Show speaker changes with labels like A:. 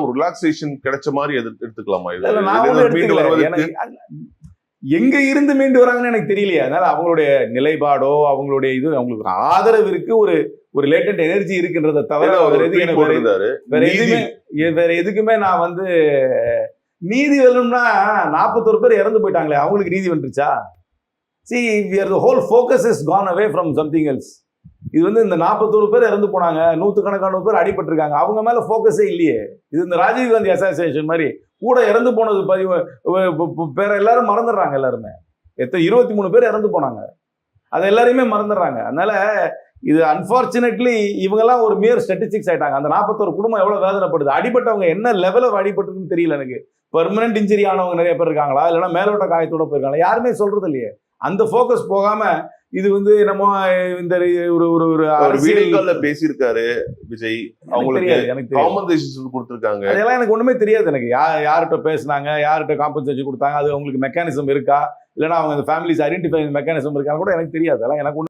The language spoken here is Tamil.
A: ஒரு ரிலாக்ஸேஷன் கிடைச்ச மாதிரி எடுத்துக்கலாமா?
B: எங்க இருந்து மீண்டு வராங்கன்னு எனக்கு தெரியலையே. அதனால அவங்களுடைய நிலைப்பாடோ அவங்களுடைய இது அவங்களுக்கு ஆதரவு இருக்கு, ஒரு லேட்டன்ட் எனர்ஜி இருக்குன்றத தவிர வேற எதுக்குமே நான் வந்து நீதி வேணும்னா 41 பேர் இறந்து போயிட்டாங்களே, அவங்களுக்கு நீதி வந்துருச்சா? See, the whole focus is gone away from something else. இது வந்து இந்த 41 பேர் இறந்து போனாங்க, 100கணக்கான பேர் அடிபட்டிருக்காங்க, அவங்க மேல ஃபோக்கஸே இல்லையே. இது இந்த ராஜீவ் காந்தி அசாசினேஷன் மாதிரி கூட இறந்து போனது பேர எல்லாரும் மறந்துடுறாங்க. எல்லாருமே 23 பேர் இறந்து போனாங்க, அதை எல்லாரையுமே மறந்துடுறாங்க. அதனால இது அன்பார்ச்சுனேட்லி இவங்கெல்லாம் ஒரு மியர் ஸ்டாட்டிஸ்டிக்ஸ் ஆயிட்டாங்க. அந்த 41 குடும்பம் எவ்வளவு வேதனைப்படுது. அடிபட்டவங்க என்ன லெவலில் அடிபட்டுன்னு தெரியல எனக்கு. பெர்மனன்ட் இன்ஜுரி ஆனவங்க நிறைய பேர் இருக்காங்களா, இல்லைன்னா மேலோட்ட காயத்தோட போயிருக்காங்களா, யாருமே சொல்றது இல்லையே. அந்த ஃபோக்கஸ் போகாம இது வந்து நம்ம இந்த ஒரு
A: வீடியோல பேசியிருக்காரு விஜய், அவங்களுக்கு எனக்கு காம்பன்சேஷன் கொடுத்திருக்காங்க.
B: அதெல்லாம் எனக்கு ஒண்ணுமே தெரியாது. எனக்கு யார்கிட்ட பேசினாங்க, யார்கிட்ட காம்பன்சேஷன் கொடுத்தாங்க, அது அவங்களுக்கு மெக்கானிசம் இருக்கா, இல்லைன்னா அவங்க ஃபேமிலிஸ் ஐடென்டிஃபை மெக்கானிசம் இருக்கான்னு கூட எனக்கு தெரியாது. அதெல்லாம் எனக்கு